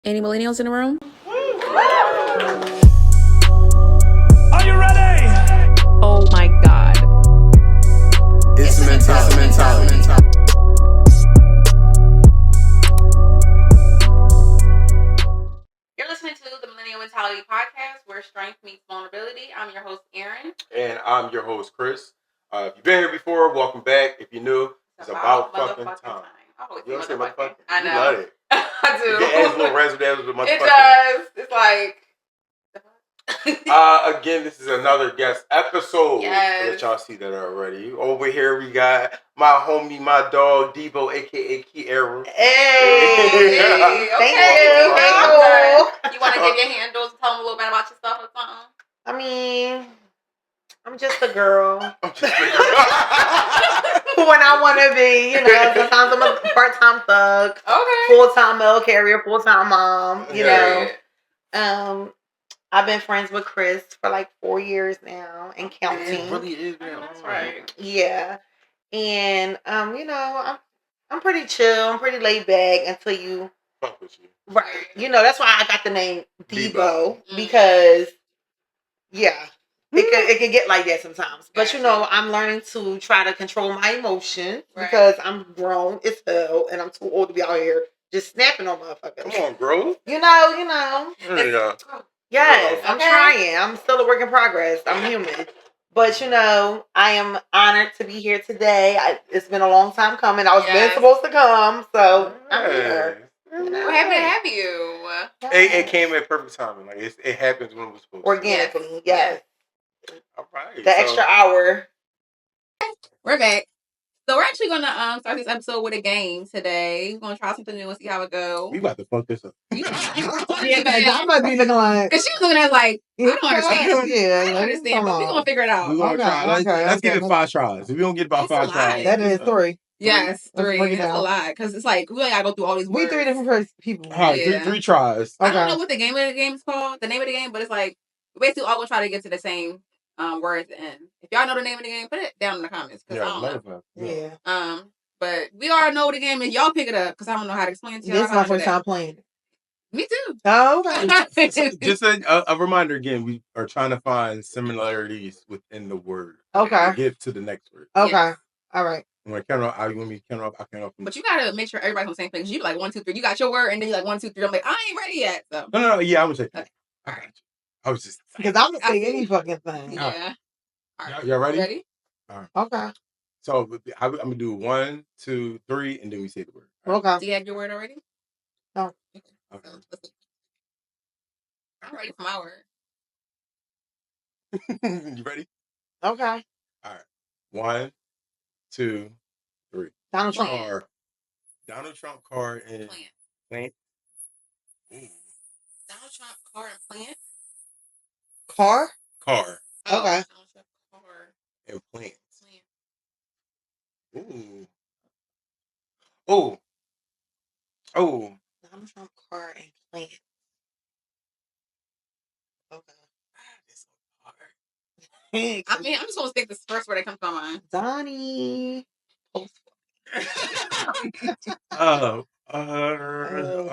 Any millennials in the room? Are you ready? Oh my God. It's the mentality. You're listening to the Millennial Mentality podcast, where strength meets vulnerability. I'm your host, Erin. And I'm your host, Chris. If you've been here before, welcome back. If you're new, it's about fucking time. You don't say motherfucking? I know. You love it. I do. It adds a little razzle dazzle with motherfucking. It does. It's like. Again, this is another guest episode. Yes. I'll let y'all see that already. Over here, we got my homie, my dog, Debo, aka Kiera. Hey. Thank Okay. you. You want to give your handles and tell them a little bit about yourself or something? I mean, I'm just a girl. When I want to be, sometimes I'm a part-time thug. Okay. Full-time mail carrier, full-time mom, you know. I've been friends with Chris for like 4 years now and counting. It really is, man. That's right. Yeah. And, I'm pretty chill. I'm pretty laid back until you... Fuck with you. Right. That's why I got the name Debo. Mm-hmm. Because, yeah. It can get like that sometimes. But, I'm learning to try to control my emotions because I'm grown as hell and I'm too old to be out here just snapping on motherfuckers. Come on, bro. You know. Yes, I'm trying. I'm still a work in progress. I'm human. But, I am honored to be here today. It's been a long time coming. I was been supposed to come, so I'm here. We're happy to have you. It came at perfect timing. Like it happens when it was supposed to. Organically, yes. All right. The extra hour. We're back. So we're actually gonna start this episode with a game today. We're gonna try something new and see how it goes. We about to fuck this up. I must be looking like, because she's looking at like I don't understand. I don't understand, but we're gonna figure it out. We're gonna try. Let's give it 5 tries. If we don't get about 5 tries, that is 3. Yes, 3. That's a lot because it's like we gotta go through all these words. We 3 different people. All right, 3 tries. I don't know what the name of the game is called. The name of the game, but it's like we basically all gonna try to get to the same words at the end. If y'all know the name of the game, put it down in the comments because I don't know. Yeah. But we all know the game and y'all pick it up because I don't know how to explain it to y'all. This is my first time playing it. Me too. Oh, okay. Just a reminder again, we are trying to find similarities within the word. Okay. To get to the next word. Okay. Yes. All right. When I count off, you want me to count off? I count off. But you gotta make sure everybody's on the same page. You like 1, 2, 3. You got your word, and then you like 1, 2, 3. I'm like, I ain't ready yet. So No. Yeah, I would say. Okay. All right. I was just because I'm gonna say any fucking thing. Yeah. All right. Y'all ready? Ready? All right. Okay. So I'm gonna do 1, 2, 3, and then we say the word. Okay. Do you have your word already? No. Okay. I'm ready for my word. You ready? Okay. All right. 1, 2, 3. Donald Trump. Car. Donald Trump car and plant. Donald Trump car and plant. Car. Car. Oh, okay. Donald Trump car and plants. Plant. Ooh. Oh. Donald Trump car and plant. Okay. It's so hard. I mean, I'm just gonna stick this first word that comes to my mind. Donnie.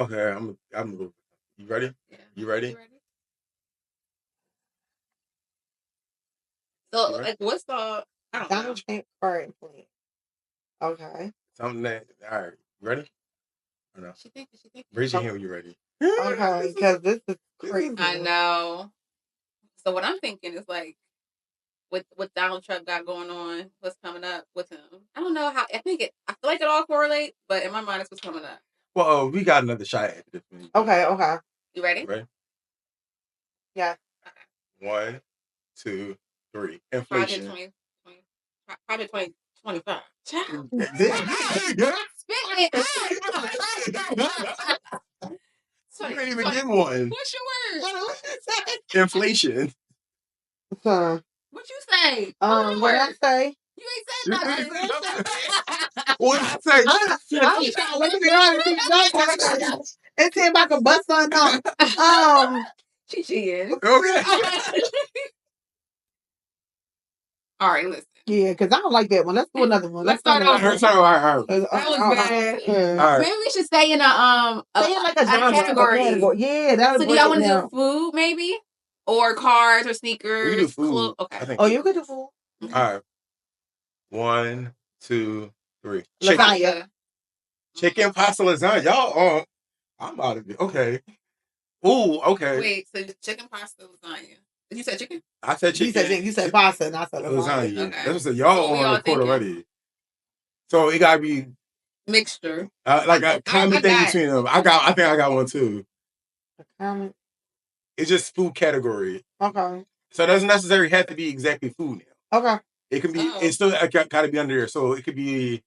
Okay. I'm good. You ready? Yeah. You ready? So, like, what's the? I don't Donald know. Trump car and plant. Okay. Something that. All right. You ready? Or no? She think. Raise your hand when you're ready. Okay, because this is crazy. I know. So what I'm thinking is like, with what Donald Trump got going on, what's coming up with him. I don't know how. I feel like it all correlates, but in my mind, it's what's coming up. Well, we got another shot at this. Okay. You ready? You ready? Yeah. Okay. 1, 2, 3. Inflation. Project 2025. Spit it. You can't even get one. What's your word? Inflation. So, what you say? what did I say? You ain't said nothing. What did I say? It's him about to bust on down. She is. Okay. All right, listen. Yeah, because I don't like that one. Let's do another one. Let's start over. All right. That was bad. All right. Maybe we should stay in a like a genre, category. Yeah, that would. So do y'all want to do food maybe, or cars, or sneakers? We can do food. Okay. Oh, you can do food. All right. 1, 2, 3. Lasagna. Chicken pasta lasagna. Y'all, I'm out of it. Okay. Ooh, okay. Wait, so chicken pasta lasagna. Did you say chicken? I said chicken. You said pasta, and I said lasagna. Okay. Okay. That's what I said. Y'all on the court already. So it gotta be mixture. Like a common thing between them. I think I got one too. It's just food category. Okay. So it doesn't necessarily have to be exactly food now. Okay. It can be. It's still gotta be under there. So it could be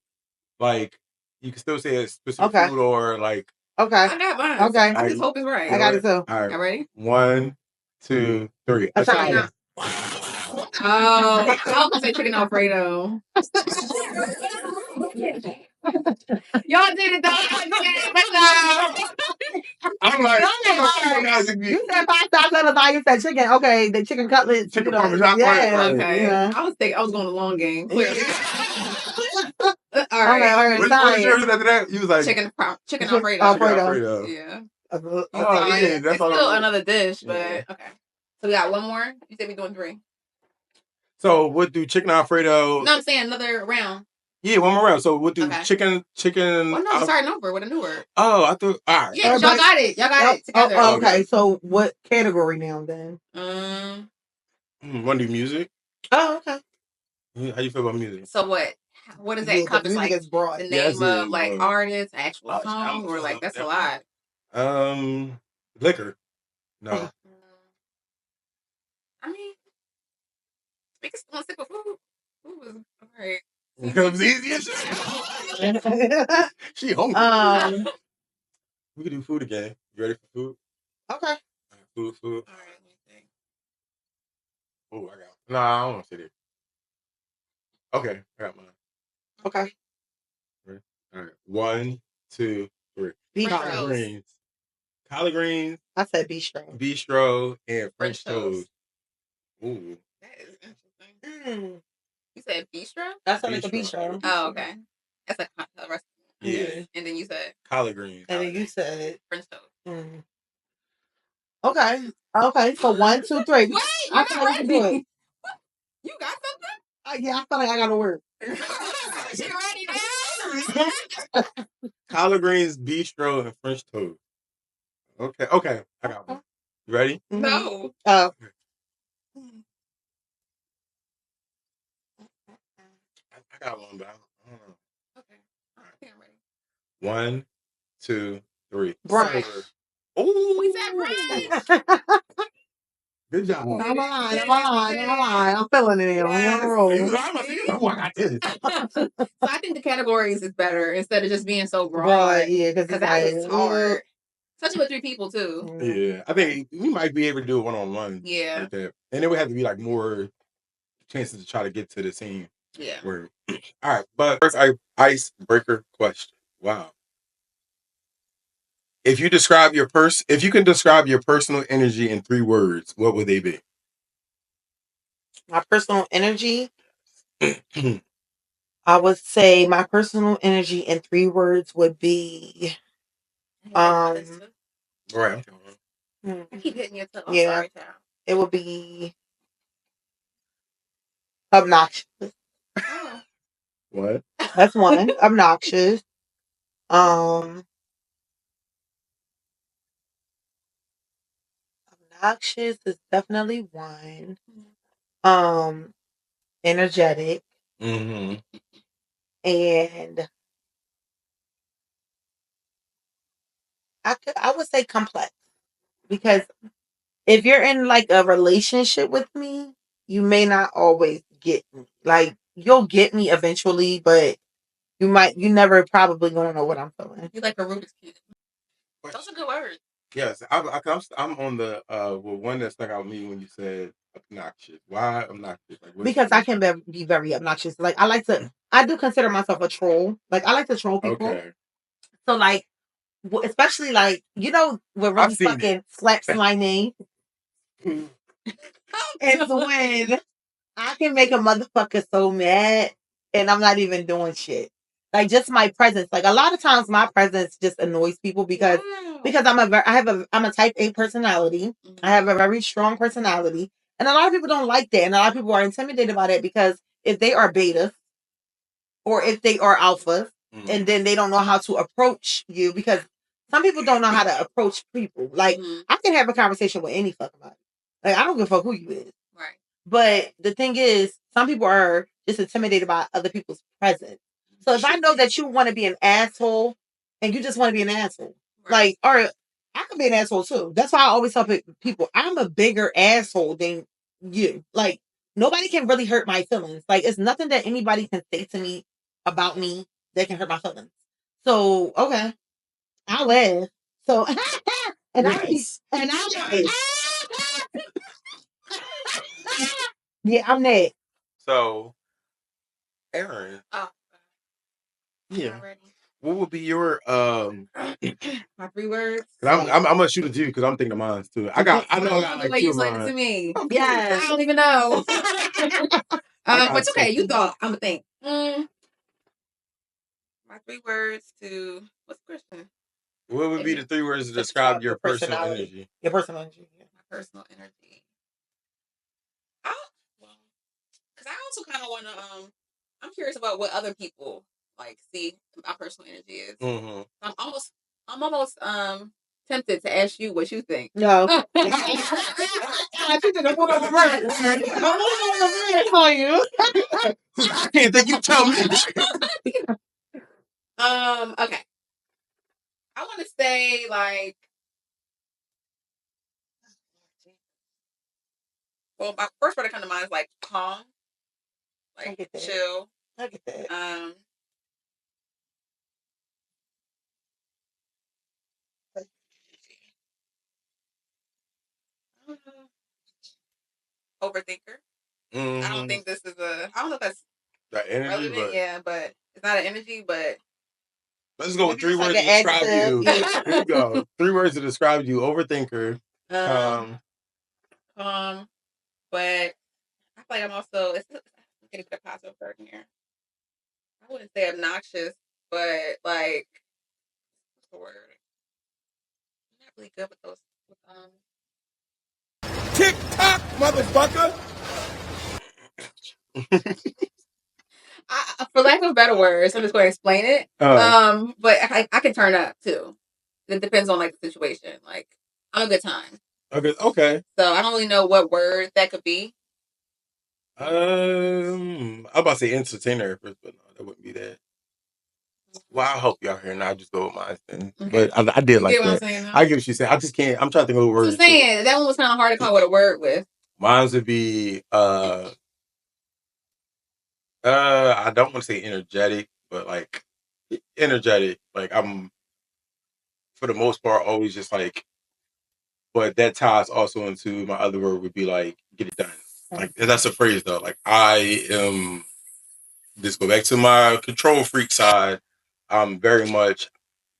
like you can still say a specific food or like. Okay. I got mine. Okay. I just hope it's right. I got it too. All right. You ready? 1, 2, 3. Italian. Oh, I was gonna say chicken Alfredo. Y'all did it though. I'm like, you said pasta, I said lasagna, you said chicken. Okay, the chicken cutlets. Chicken parmesan. Yeah. Okay. Yeah. I was going the long game. Clearly. All All right. What yours after that? You was like chicken Alfredo. Alfredo. Yeah. Yeah, that's it's still another dish, but okay. So we got one more. You said we doing 3. So we'll do chicken Alfredo. No, I'm saying another round. Yeah, one more round. So we'll do chicken. Well, no, starting over with a new word. Oh, I thought. All right. Yeah, y'all got it. Y'all got it together. Okay. So what category now then? Want to do music? Oh, okay. How you feel about music? So what? What does that encompass? Music like is broad. The name of like artist, actual song, or like that's a lot. Liquor. No. I mean, we can still stick with food. Food was alright. Becomes easier. She hungry. We can do food again. You ready for food? Okay. Food. All right, let me think. Oh, I got. Nah, I don't want to sit here. Okay, I got mine. Okay. All right. 1, 2, 3. Collard greens. Collard greens. I said bistro. Bistro and French toast. Ooh. That is interesting. You said bistro? That sounds like a bistro. Oh, okay. That's a restaurant. Yeah. And then you said collard greens. And then you said French toast. Okay. So 1, 2, 3. Wait, I thought I could do it. You got something? Yeah, I feel like I got to work. She ready now? Collard greens, bistro, and French toast. Okay. I got one. You ready? No. Oh. I got one, but I don't know. Okay. I think I'm ready. 1, 2, 3. Brunch. Oh, We said brunch. Good job. I'm on. I'm feeling it. I'm on a roll. So I think the categories is better instead of just being so broad. Yeah, because it's hard. Especially with 3 people too. Yeah, I think we might be able to do it one-on-one. Yeah. Like that. And it would have to be like more chances to try to get to the same word. All right, but first icebreaker question. Wow. If you can describe your personal energy in 3 words, what would they be? My personal energy? I would say my personal energy in 3 words would be Right. I keep hitting your toe. Yeah. Sorry, child. It would be obnoxious. What? That's one. Obnoxious. Obnoxious is definitely one. Energetic. Mm-hmm. And I would say complex, because if you're in like a relationship with me, you may not always get me. Like you'll get me eventually, but you never probably gonna know what I'm feeling. You like a Rubik's Cube. Those are good words. Yes, I'm on the one that stuck out to me when you said obnoxious. Why obnoxious? Like, because I can be very obnoxious. Like I do consider myself a troll. Like I like to troll people. Okay. So like, especially like what really fucking slaps my name. It's when I can make a motherfucker so mad, and I'm not even doing shit. Like just my presence. Like a lot of times, my presence just annoys people because I'm a type A personality. I have a very strong personality, and a lot of people don't like that, and a lot of people are intimidated by that because if they are beta or if they are alphas, and then they don't know how to approach you because some people don't know how to approach people. Like I can have a conversation with any fucking body. Like I don't give a fuck who you is. Right. But the thing is, some people are just intimidated by other people's presence. So if I know that you want to be an asshole and you just want to be an asshole, right. Like, or I can be an asshole too. That's why I always tell people I'm a bigger asshole than you. Like nobody can really hurt my feelings. Like it's nothing that anybody can say to me about me that can hurt my feelings. So okay, I'll laugh. So and I yeah, I'm that. So, Aaron. Oh. Yeah. What would be your my 3 words? I'm gonna shoot it to you because I'm thinking of mine too. I know I got like 2 of mine. To me. Yes. I don't even know. But okay, you thought. I'm gonna think. My 3 words to what's the question? What would be the 3 words to describe your personal energy? Your personal energy. Yeah. My personal energy. Because I also kind of want to. I'm curious about what other people like see my personal energy is. Mm-hmm. I'm almost tempted to ask you what you think. No. I think they're put on the bread. For you. I can't think you tell me. Okay. I want to say like. Well, my first word that comes to mind is like calm, like chill. I get that. Overthinker. I don't think this is a. I don't know if that's that energy, relevant. Yeah, but it's not an energy. But let's go with 3 words to describe you. Here we go. 3 words to describe you: overthinker. But I feel like I'm also. It's getting a positive word in here. I wouldn't say obnoxious, but like what's the word? I'm not really good with those. Tick tock, motherfucker. For lack of better words, I'm just going to explain it. But I can turn up too. It depends on like the situation. Like I'm a good time. Okay. So I don't really know what word that could be. I'm about to say entertainer at first, but no, that wouldn't be that. Well, I'll help y'all here, and I'll just go with mine then. Okay. But I did like that. I get what you're saying. I just can't. I'm trying to think of a word. I'm saying that one was kind of hard to come up with a word with. Mine would be I don't want to say energetic, but like energetic. Like I'm for the most part always just like, but that ties also into my other word would be like get it done. Like that's a phrase though. Like I am. Just go back to my control freak side. I'm very much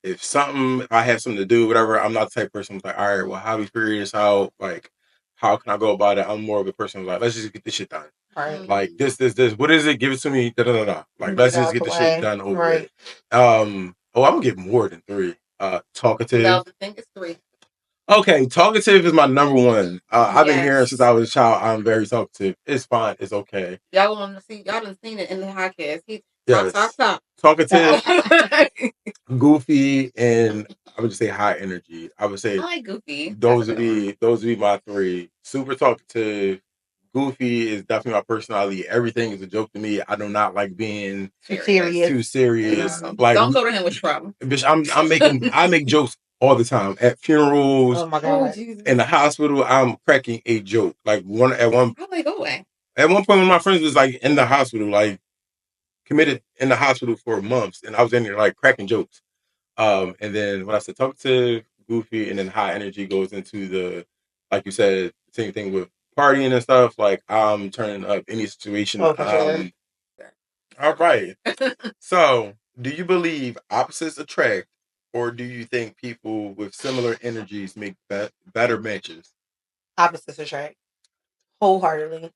if I have something to do, whatever. I'm not the type of person who's like, all right, well, how do we figure this out? Like, how can I go about it? I'm more of a person who's like, let's just get this shit done. Right. Like this. What is it? Give it to me. Da da da da. Like let's just get the shit done over. Right. I'm gonna give more than 3. Talkative. No, the thing is 3. Okay, talkative is my number 1. I've been hearing since I was a child. I'm very talkative. It's fine. It's okay. Y'all want to see? Y'all done seen it in the podcast. He talk. Talkative, goofy, and I would just say high energy. I would say I like goofy. Those would be my 3. Super talkative. Goofy is definitely my personality. Everything is a joke to me. I do not like being too serious. Like don't go to him with your problem. Bitch, I make jokes all the time at funerals. Oh my God. In the hospital, I'm cracking a joke. Like how they go away? At one point, when my friends was like in the hospital, like committed in the hospital for months, and I was in there like cracking jokes. And then when I said talkative, goofy, and then high energy goes into the, like you said, same thing with partying and stuff. Like I'm turning up any situation. Oh, for sure. All right. So, do you believe opposites attract, or do you think people with similar energies make better matches? Opposites attract. Wholeheartedly.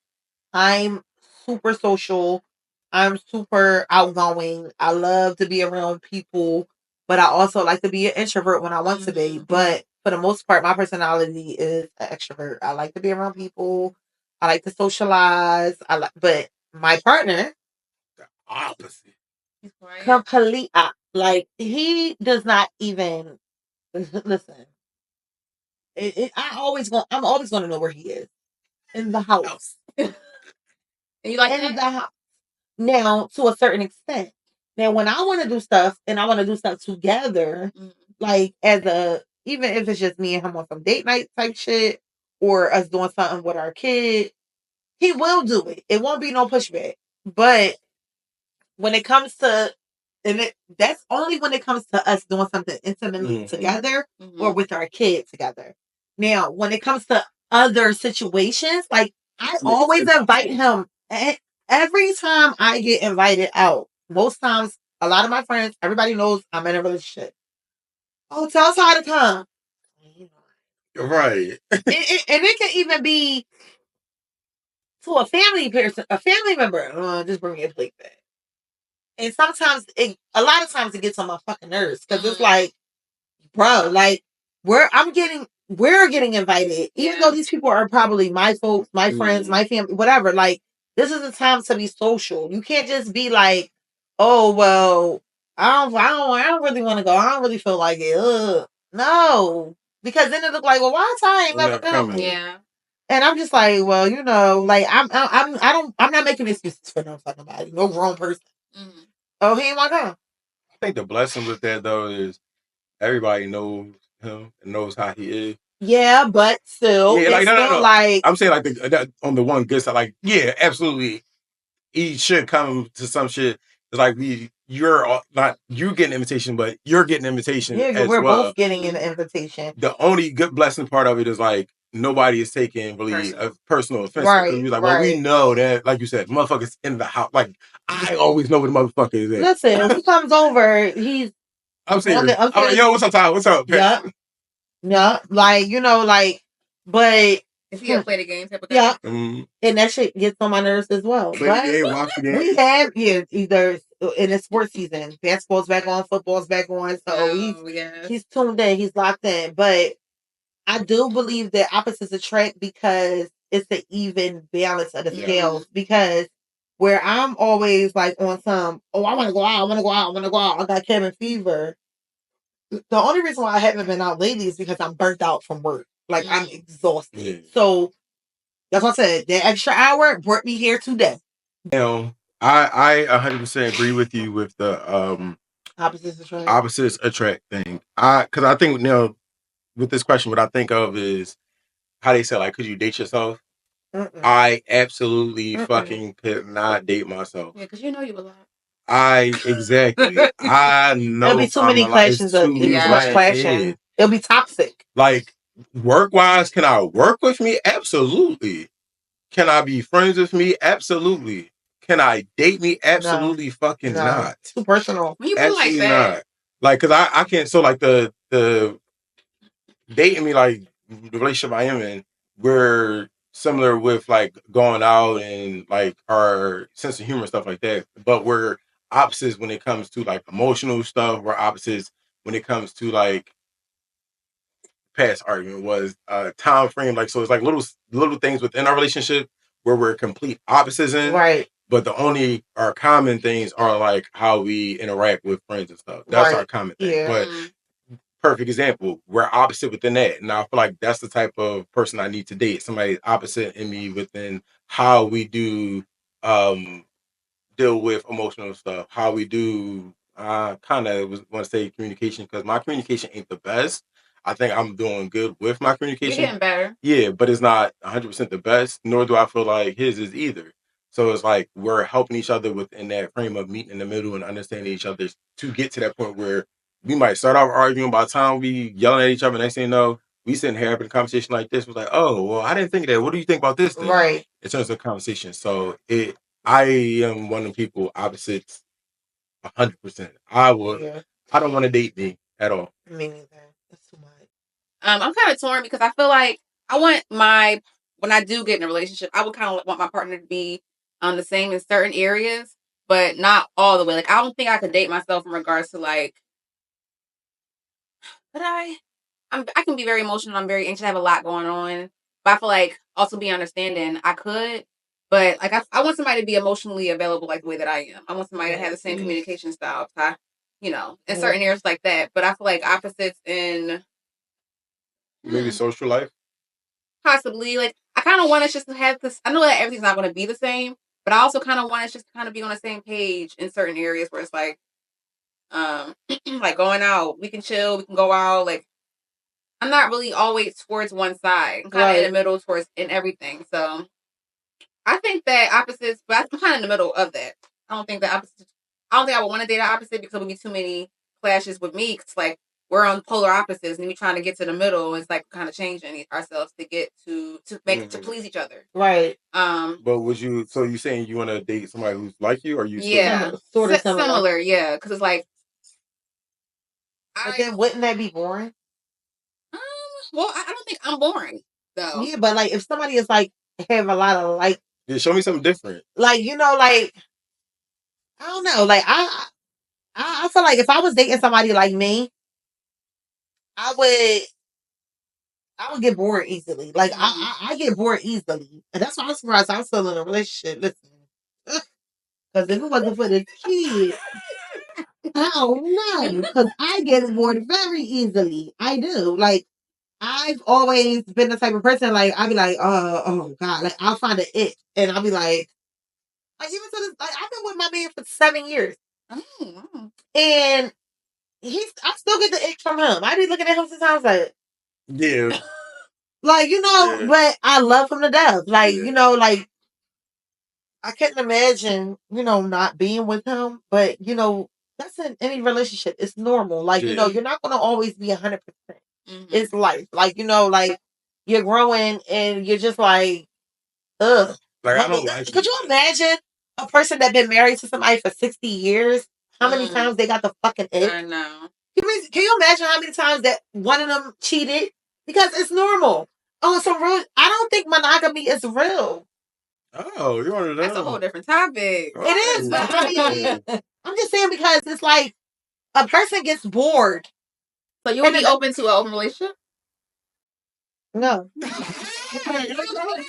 I'm super social. I'm super outgoing. I love to be around people, but I also like to be an introvert when I want to be. But for the most part, my personality is an extrovert. I like to be around people. I like to socialize. But my partner, The opposite. He's quiet. complete, like he does not even listen. I'm always going to know where he is in the house. And you like In that? the house. Now, to a certain extent. Now, when I want to do stuff and I want to do stuff together, like even if it's just me and him on some date night type shit, or us doing something with our kid, he will do it. It won't be no pushback. But when it comes to that's only when it comes to us doing something intimately together or with our kid together. Now, when it comes to other situations, like I always invite him. Every time I get invited out, most times, a lot of my friends, everybody knows I'm in a relationship. Oh, tell us how to come. Right. And it can even be to a family person, a family member. Just bring me a plate back. And sometimes, a lot of times, it gets on my fucking nerves because it's like, bro, like we're getting invited, even though these people are probably my folks, my friends, my family, whatever. Like, this is the time to be social. You can't just be like, oh well, I don't really want to go. I don't really feel like it. Ugh. No, because then it look like, well, why Ty ain't never coming? Yeah. And I'm just like, well, like I'm not making excuses for no fucking body, no grown person. Oh, he ain't want to come. I think the blessing with that though is everybody knows him and knows how he is. Yeah, but still, Yeah, like it's still no. like I'm saying like on the one good side, like yeah, absolutely, he should come to some shit. It's like you're not you getting an invitation, but you're getting an invitation yeah, as we're well. both getting an invitation. The only good blessing part of it is like nobody is taking really a personal offense. Right, We're like, well, we know that, like you said, motherfuckers in the house. Like I always know where the motherfucker is at. Listen, if he comes over, he's I'm serious. I'm I'm like, yo, what's up, Ty? What's up? Yeah, yeah, like but is he a play the game type of guy? Yeah, and that shit gets on my nerves as well. Play the game, watch the game. We have either in the sports season, basketball's back on, football's back on, so he's tuned in, he's locked in. But I do believe that opposites attract because it's the even balance of the scales. Because where I'm always like on some, oh, I want to go out, I want to go out, I want to go out, I got cabin fever. The only reason why I haven't been out lately is because I'm burnt out from work. Like I'm exhausted. Yeah. So that's what I said. That extra hour brought me here today. I 100% agree with you with the opposites attract thing. Because I think with this question, what I think of is how they say like, could you date yourself? I absolutely fucking could not date myself. Yeah, because you know you a lot. Exactly. I know There'll be too many clashes of too much clashing. It'll be toxic. Like work wise, can I work with me? Absolutely. Can I be friends with me? Absolutely. Can I date me? Absolutely fucking not. Too personal. When you feel like that. Not. Like, cause I can't. So like the dating me, like the relationship I am in, we're similar with like going out and like our sense of humor and stuff like that. But we're opposites when it comes to like emotional stuff. We're opposites when it comes to like past argument was time frame. Like so, it's like little things within our relationship where we're complete opposites in. Right. But the only our common things are like how we interact with friends and stuff. That's our common thing. Yeah. But perfect example, we're opposite within that. And I feel like that's the type of person I need to date. Somebody opposite in me within how we do deal with emotional stuff, how we do kind of want to say communication, because my communication ain't the best. I think I'm doing good with my communication. You're getting better. Yeah, but it's not 100% the best, nor do I feel like his is either. So it's like we're helping each other within that frame of meeting in the middle and understanding each other to get to that point where we might start off arguing. By the time we yelling at each other, next thing you know, we sitting here having a conversation like this. Was like, oh, well, I didn't think of that. What do you think about this thing? Right. In terms of conversation. So I am one of the people opposites 100%. I don't want to date me at all. Me neither. That's too much. I'm kind of torn because I feel like when I do get in a relationship, I would kind of want my partner to be the same in certain areas, but not all the way. Like I don't think I could date myself in regards to like, but I can be very emotional. I'm very anxious. I have a lot going on, but I feel like also be understanding. I could, but like I want somebody to be emotionally available like the way that I am. I want somebody to have the same communication style. I, in certain areas like that. But I feel like opposites in maybe social life. Possibly, like I kind of want us just to have this. I know that everything's not going to be the same, but I also kind of want us just to kind of be on the same page in certain areas where it's like, like going out, we can chill, we can go out. Like I'm not really always towards one side. I'm kind of in the middle towards in everything. So I think that opposites, but I'm kind of in the middle of that. I don't think that opposites. I don't think I would want to date an opposite because there would be too many clashes with me. Cause like we're on polar opposites, and we trying to get to the middle. It's like kind of changing ourselves to get to make to please each other. Right. But would you? So you saying you want to date somebody who's like you, or you? Yeah, sort of similar. Yeah, because it's like. But then wouldn't that be boring? Well, I don't think I'm boring though. Yeah, but like if somebody is like have a lot of like, yeah, show me something different. Like like I don't know, like I feel like if I was dating somebody like me, I would get bored easily. Like I get bored easily, and that's why I'm surprised I'm still in a relationship. Listen, because if it wasn't for the kid, I don't know. Because I get bored very easily. I do. Like I've always been the type of person. Like I'd be like, oh god, like I'll find it, and I'll be like even to this, like I've been with my man for 7 years, and I still get the ick from him. I be looking at him sometimes like, yeah. Like, but I love him to death. Like, like I couldn't imagine, not being with him. But, that's in any relationship. It's normal. Like, you're not gonna always be 100%. It's life. Like, like you're growing and you're just like, ugh. Like I don't like. Could you imagine a person that been married to somebody for 60 years? How many times they got the fucking ick? I know. Can you imagine how many times that one of them cheated? Because it's normal. Oh, so real. I don't think monogamy is real. Oh, you want to know? That's a whole different topic. It is, but I mean, I'm just saying because it's like a person gets bored. So you would be open to an open relationship? No. Absolutely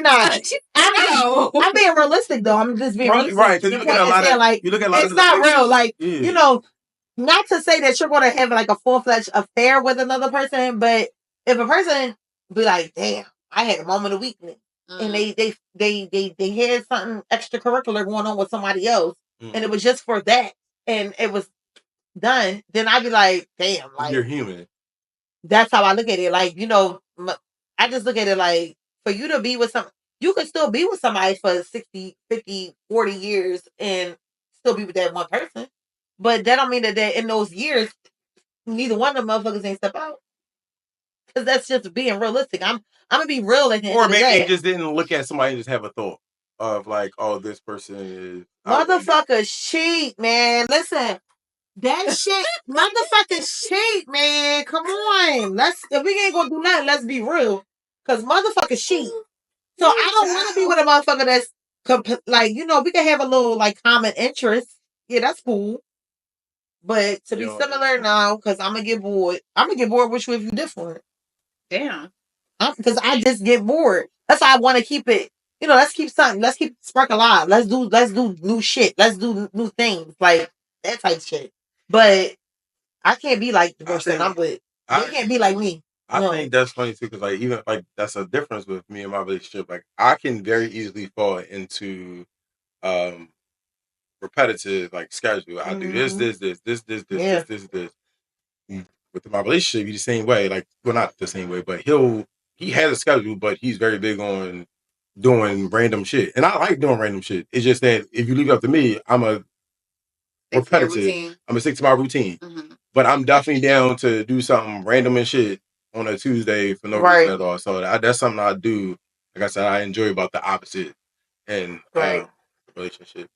not. I'm being realistic though. I'm just being realistic. Right, because you look at a lot of like it's not real. Like not to say that you're going to have like a full-fledged affair with another person, but if a person be like, damn, I had a moment of weakness, and they had something extracurricular going on with somebody else, and it was just for that, and it was done, then I'd be like, damn, like you're human. That's how I look at it. Like, I just look at it like for you to be with you could still be with somebody for 60, 50, 40 years and still be with that one person. But that don't mean that in those years, neither one of them motherfuckers ain't step out. Because that's just being realistic. I'm gonna be real at the end of the day. Or maybe they just didn't look at somebody and just have a thought of like, oh, this person is motherfuckers cheat, man. Listen, that shit, motherfuckers cheat, man. Come on, if we ain't gonna do nothing, let's be real. Cause motherfuckers cheat. So I don't want to be with a motherfucker that's like, we can have a little like common interest. Yeah, that's cool. But to be similar now, because I'm gonna get bored. I'm gonna get bored with you if you're different. Damn. Because I just get bored. That's why I want to keep it. Let's keep something. Let's keep spark alive. Let's do new shit. Let's do new things like that type shit. But I can't be like the person I'm with. They can't be like me. I think that's funny too, because like even like that's a difference with me and my relationship. Like I can very easily fall into repetitive like schedule. I do this. With my relationship, he's the same way. Like, well, not the same way, but he has a schedule, but he's very big on doing random shit, and I like doing random shit. It's just that if you leave it up to me, I'm a repetitive. I'm gonna stick to my routine, but I'm definitely down to do something random and shit on a Tuesday for no reason at all. So that's something I do. Like I said, I enjoy about the opposite and relationship.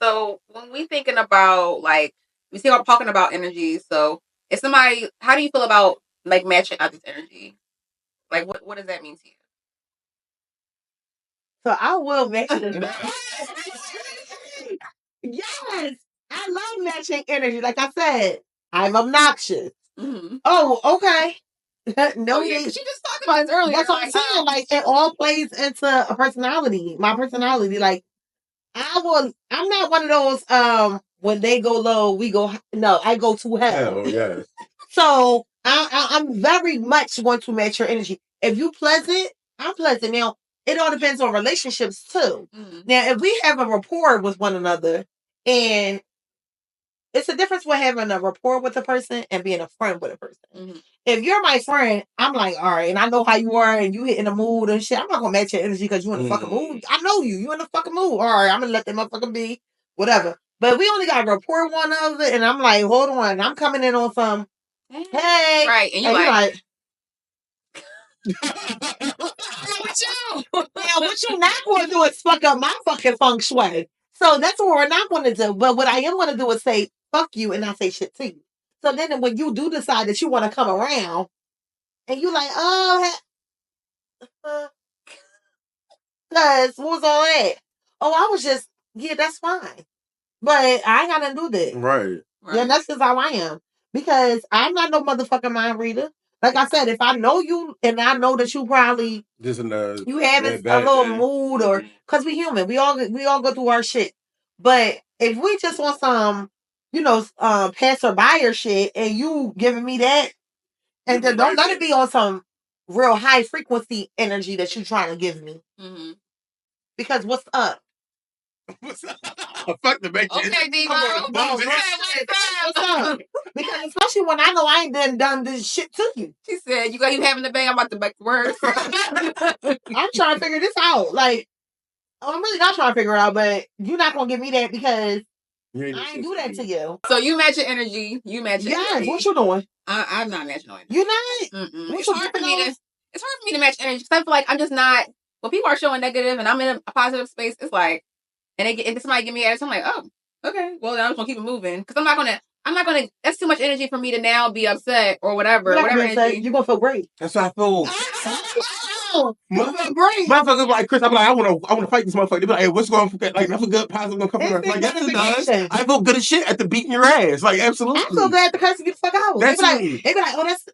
So when we thinking about like we see we're talking about energy, so if somebody, how do you feel about like matching others' energy? Like, what does that mean to you? So I will match it. Yes, I love matching energy. Like I said, I'm obnoxious. Mm-hmm. Oh, okay. No, yeah, because you just talked about this earlier. That's what I'm saying. Like it all plays into a personality. My personality. Like I'm not one of those. When they go low, we go. No, I go to hell. Hell yes. So I'm very much going to match your energy. If you pleasant, I'm pleasant. Now it all depends on relationships too. Mm-hmm. Now if we have a rapport with one another, and it's a difference with having a rapport with a person and being a friend with a person. Mm-hmm. If you're my friend, I'm like, all right, and I know how you are, and you hit in the mood and shit. I'm not gonna match your energy because you in the fucking mood. I know you. You in the fucking mood. All right, I'm gonna let that motherfucker be. Whatever. But we only got rapport one another, and I'm like, hold on, I'm coming in on some. Hey, right, and you're like what you? Now, what you not going to do is fuck up my fucking feng shui. So that's what we're not going to do. But what I am going to do is say fuck you and not say shit to you. So then when you do decide that you want to come around, and you like, oh, because what was all that? Oh, I was just, yeah, that's fine. But I ain't got nothing to do with it. Right. Yeah, that's just how I am. Because I'm not no motherfucking mind reader. Like I said, if I know you and I know that you probably just in a you have a little mood, or because we human, we all go through our shit. But if we just want some, passerby or shit, and you giving me that, and then don't let it be on some real high frequency energy that you trying to give me. Mm-hmm. Because what's up? Fuck the bitch. Okay, Devo. What's up? Because especially when I know I ain't done this shit to you. She said, you having the bang, I'm about to back the words. I'm trying to figure this out. Like, I'm really not trying to figure it out, but you're not going to give me that because I ain't do that to you. So you match your energy. You match your energy. What you doing? I'm not matching no energy. You're not? It's hard for me to match energy because I feel like I'm just not, when people are showing negative and I'm in a positive space, it's like, and if somebody give me attitude, I'm like, oh, okay, well, then I'm just going to keep it moving. Because I'm not going to, that's too much energy for me to now be upset or whatever. Whatever energy. You're going to feel great. That's what I feel. Motherfuckers like Chris, I'm like, I want to fight this motherfucker. They be like, hey, what's going on? Like, nothing good, positive gonna come from her. Like, yes, it does. I feel good as shit at the beating your ass. Like, absolutely. I feel good at the cursing you the fuck out. They be like, oh, that's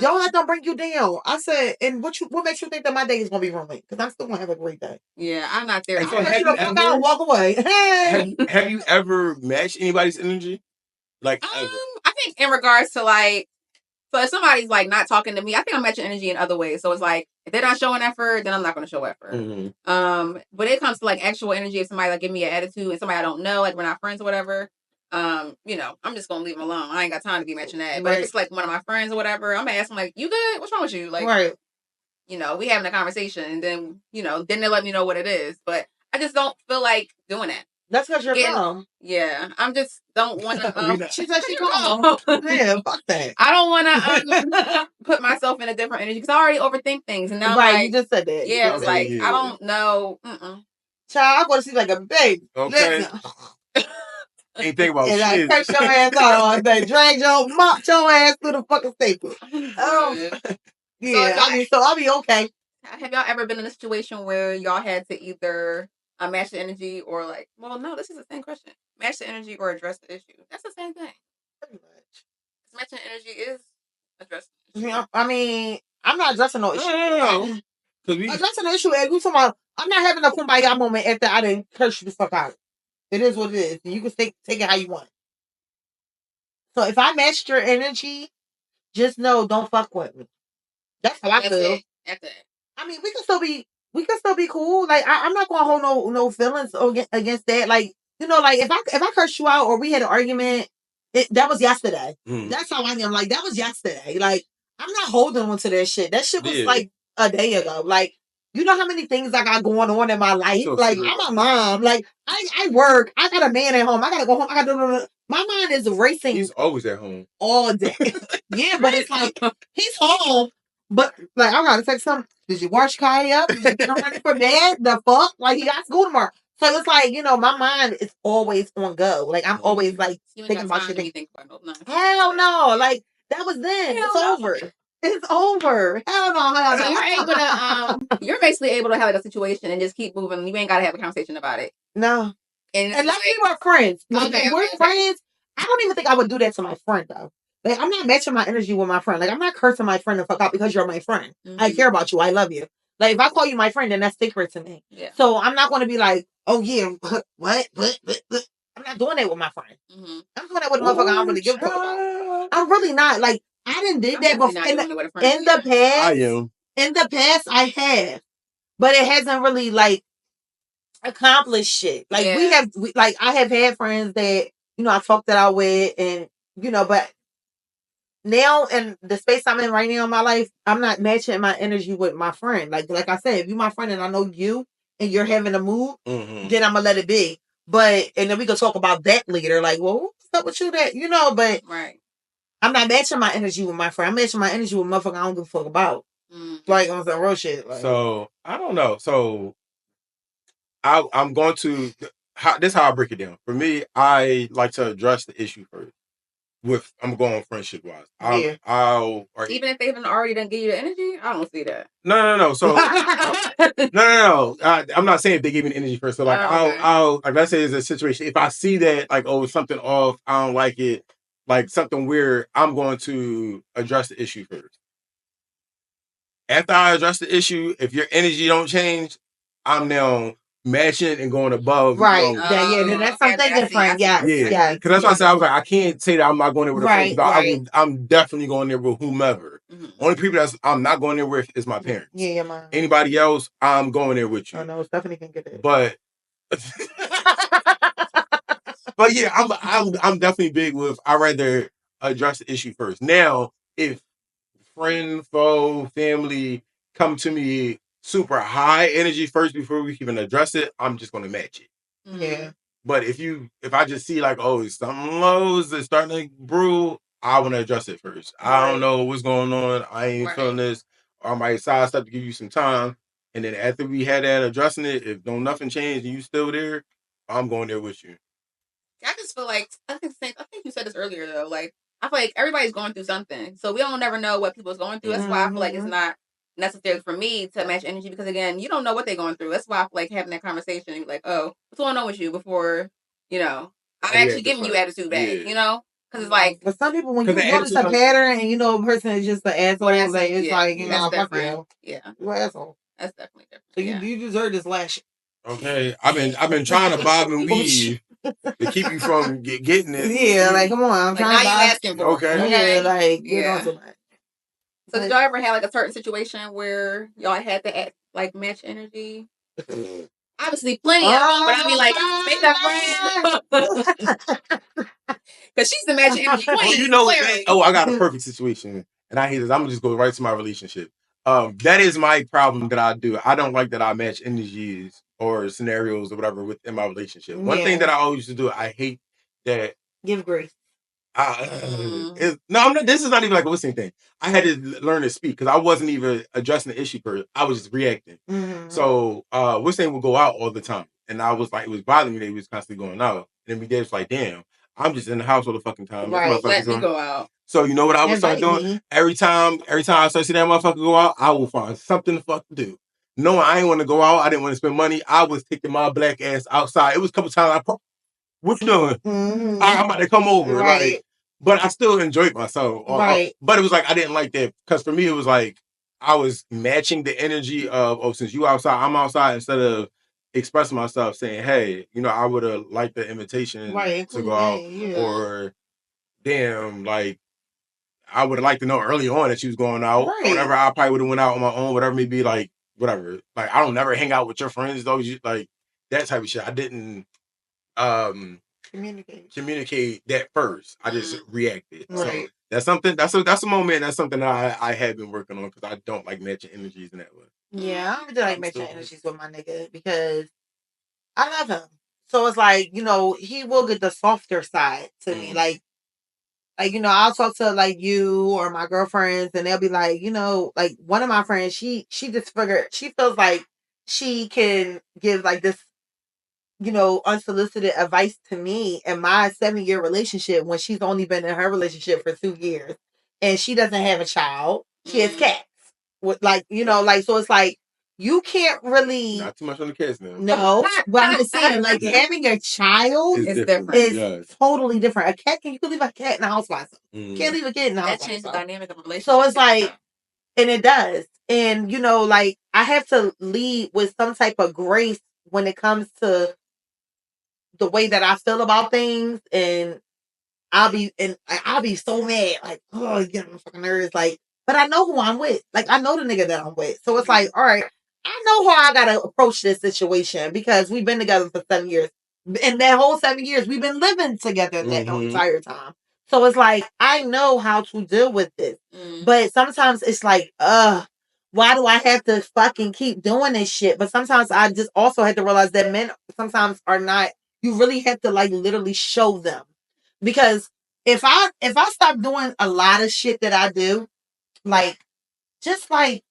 don't let them bring you down. I said, and what makes you think that my day is gonna be ruined? Because I'm still gonna have a great day. Yeah, I'm not there. So have you the fuck out, walk away. Have you ever matched anybody's energy? Like, ever? I think in regards to like, so if somebody's like not talking to me, I think I'm matching energy in other ways. So it's like if they're not showing effort, then I'm not going to show effort. Mm-hmm. But it comes to like actual energy. If somebody like give me an attitude and somebody I don't know, like we're not friends or whatever, I'm just gonna leave them alone. I ain't got time to be matching that. But if it's like one of my friends or whatever, I'm gonna ask them like, "You good? What's wrong with you?" Like, we having a conversation, and then then they let me know what it is. But I just don't feel like doing that. That's because you're calm. Yeah, I'm just don't want to. She said she calm. Yeah, fuck that. I don't want to put myself in a different energy because I already overthink things, and now like, you just said that. Yeah, it's like I don't know. Child, I'm going to see like a baby. Okay. Ain't think about shit. I curse your ass out all day. Drag mop your ass through the fucking staple. Yeah, I'll be okay. Have y'all ever been in a situation where y'all had to either match the energy or like, well, no, this is the same question. Match the energy or address the issue. That's the same thing. Pretty much. Matching energy is addressing the issue. I mean, I'm not addressing no issue. No. Addressing the issue is I'm not having a kumbaya moment after I didn't curse you the fuck out. It is what it is. And you can take it how you want. So if I matched your energy, just know don't fuck with me. That's how I feel. That's it. I mean, we can still be cool. Like I'm not gonna hold no feelings against that. Like like if I cursed you out or we had an argument, that was yesterday. That's how I am. Like that was yesterday. Like I'm not holding on to that shit. That shit was like a day ago. Like you know how many things I got going on in my life. So like I'm a mom. Like I work. I got a man at home. I gotta go home. I gotta my mind is racing. He's always at home all day. Yeah, but it's like he's home. But like I gotta text him. Did you wash Kai up? Did you get him ready for bed? The fuck? Like he got school tomorrow. So it's like, my mind is always on go. Like I'm always like thinking about shit. Hell no. Like that was then. It's over. It's over. Hell no, hell no. So you're able to you're basically able to have like a situation and just keep moving. You ain't gotta have a conversation about it. No. And let's be our friends. Like Okay, if we're okay. friends, I don't even think I would do that to my friend though. Like I'm not matching my energy with my friend. Like I'm not cursing my friend the fuck out because you're my friend. I care about you. I love you. Like if I call you my friend, then that's sacred to me. Yeah. So I'm not going to be like, oh yeah, what? I'm not doing that with my friend. I'm doing that with a motherfucker I don't really give a fuck about. I'm really not. Like I didn't did that before in the past. I am. In the past, I have, but it hasn't really like accomplished shit. Like like I have had friends that I talked that out with, and but now in the space I'm in right now in my life, I'm not matching my energy with my friend. Like I said, if you're my friend and I know you and you're having a mood, then I'm gonna let it be. But and then we can talk about that later. Like, well, what's up with you that But I'm not matching my energy with my friend. I'm matching my energy with motherfucker I don't give a fuck about. Like on some real shit. Like, so I don't know. So I'm going to this is how I break it down. For me, I like to address the issue first. I'm going friendship wise. Even if they haven't already done give you the energy, I don't see that. No. So no. I'm not saying if they give me the energy first. So like I'll like let's say there's a situation. If I see that like something off, I don't like it, like something weird, I'm going to address the issue first. After I address the issue, if your energy don't change, I'm now matching and going above. Right. That's something different. Yeah. Because that's why I said I was like, I can't say that I'm not going there with a friend. I'm definitely going there with whomever. Only people I'm not going there with is my parents. Yeah, man. Anybody else, I'm going there with you. Oh no, Stephanie can get it. But but yeah, I'm definitely big with I rather address the issue first. Now, if friend, foe, family come to me super high energy first before we even address it, I'm just gonna match it. Yeah. But if I just see like, oh, something lows that's starting to brew, I want to address it first. I don't know what's going on. I ain't feeling this. Or I might sidestep to give you some time. And then after we had that addressing it, if nothing changed and you still there, I'm going there with you. I just feel like I think you said this earlier though. Like I feel like everybody's going through something, so we don't never know what people's going through. That's why I feel like it's not necessary for me to match energy because again, you don't know what they're going through. That's why I feel like having that conversation and be like, oh, what's going on with you before I'm actually giving you attitude back. Because it's like, but some people when you notice a pattern and a person is just an asshole, like it's like fuck you. Yeah, you're an asshole. That's definitely different. So you deserve this lash. Okay, I've been trying to bob and weave to keep you from getting it. Yeah, like come on, I'm trying to now you asking for it. Okay, yeah, like get on to that. So did y'all ever have like a certain situation where y'all had to like match energy? Obviously, plenty of them, but I mean, like, make that friend. Because she's the matching energy queen. I got a perfect situation, and I hate this. I'm gonna just go right to my relationship. That is my problem that I do. I don't like that I match energies or scenarios or whatever within my relationship. One thing that I always used to do, I hate that. Give grace. I'm not. This is not even like a listening thing. I had to learn to speak because I wasn't even addressing the issue first. I was just reacting. So, Whistling would go out all the time, and I was like, it was bothering me that he was constantly going out. And then we did like, damn, I'm just in the house all the fucking time. Right, let me go out. So you know what I would start doing? Every time I start seeing that motherfucker go out, I will find something to fucking do. No, I ain't want to go out. I didn't want to spend money. I was taking my black ass outside. It was a couple times. What you doing? I'm about to come over. Right. Like, but I still enjoyed myself. Right. But it was like I didn't like that because for me it was like I was matching the energy of since you outside, I'm outside instead of expressing myself saying, hey, I would have liked the invitation to go out or damn, like I would have liked to know early on that she was going out. Right. Or whatever, I probably would have went out on my own, whatever it may be, like whatever. Like I don't never hang out with your friends though. Like that type of shit. I didn't communicate that first. I just reacted. Right. So that's a moment. That's something that I have been working on because I don't like matching energies in that way. Yeah, I don't really like matching energies with my nigga because I love him. So it's like, he will get the softer side to me. Like, I'll talk to like you or my girlfriends and they'll be like, like one of my friends, she just figured she feels like she can give like this unsolicited advice to me in my 7-year relationship when she's only been in her relationship for 2 years and she doesn't have a child. She has cats. With so it's like you can't really not too much on the cats now. No, but I'm just saying, like having a child is different. Is totally different. A cat you can leave a cat in the house by itself. Can't leave a kid in the house. That changes the dynamic of a relationship. So it's like, and it does, and like I have to lead with some type of grace when it comes to the way that I feel about things, and I'll be so mad, like, oh, you get on my fucking nerves, like, but I know who I'm with. Like, I know the nigga that I'm with. So it's like, all right, I know how I gotta approach this situation because we've been together for 7 years. And that whole 7 years, we've been living together that entire time. So it's like, I know how to deal with this. But sometimes it's like, why do I have to fucking keep doing this shit? But sometimes I just also have to realize that men sometimes are not, you really have to like literally show them. Because if I stop doing a lot of shit that I do, like just like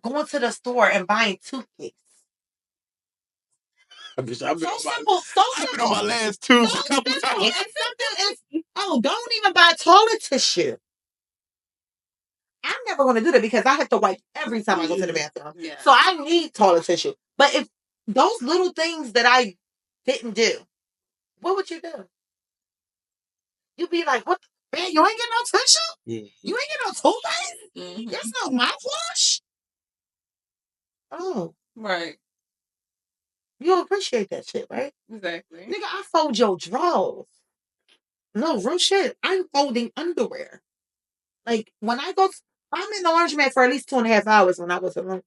going to the store and buying toothpaste. So simple. I've been on my last two. Don't even buy toilet tissue. I'm never going to do that because I have to wipe every time I go to the bathroom. Yeah. So I need toilet tissue. But if those little things that I didn't do, what would you do? You'd be like, what? Man, you ain't getting no tissue? You ain't getting no toothpaste? There's no mouthwash? Oh. Right. You appreciate that shit, right? Exactly. Nigga, I fold your drawers. No, real shit. I'm folding underwear. Like, when I go, I'm in the laundromat for at least 2.5 hours when I go to the laundromat.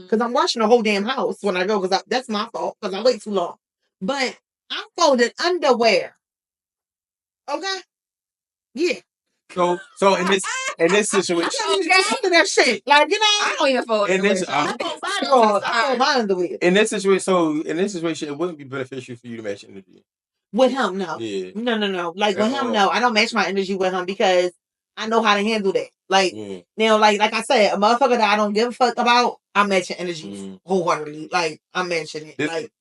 Because I'm washing the whole damn house when I go, because that's my fault, because I wait too long. But I'm folding underwear. Okay? Yeah. So in this situation, after that shit, like I don't even fold underwear. I fold my underwear. In this situation, it wouldn't be beneficial for you to match energy. With him, no. Yeah. No. Like with him, no. I don't match my energy with him because I know how to handle that. Like now, like I said, a motherfucker that I don't give a fuck about, I'm matching energy wholeheartedly. Like I'm matching it.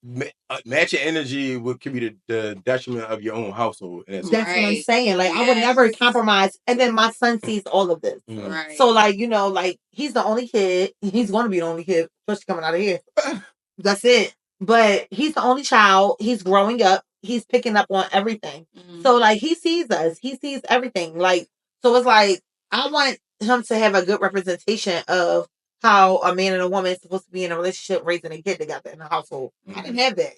Matching energy could be the detriment of your own household. That's what I'm saying. Like I would never compromise. And then my son sees all of this. Right. So like like he's the only kid. He's going to be the only kid, especially coming out of here. That's it. But he's the only child. He's growing up. He's picking up on everything. So like he sees us. He sees everything. Like so it's like I want him to have a good representation of how a man and a woman is supposed to be in a relationship, raising a kid together in a household. I didn't have that.